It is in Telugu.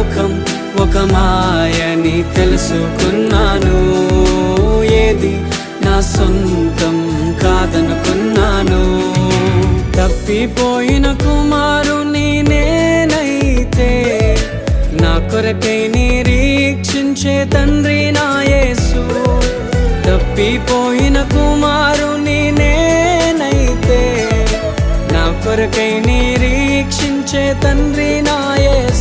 లోకం ఒక మాయని తెలుసుకున్నాను. ఏది నా సొంతం కాదనుకున్నాను. తప్పిపోయిన కుమారుని నేనైతే నా కొరకై నిరీక్షించే తండ్రి నా యేసు. తప్పిపోయిన కుమారుని నేనైతే నా కొరకై నిరీక్షించే తండ్రి నా యేసు.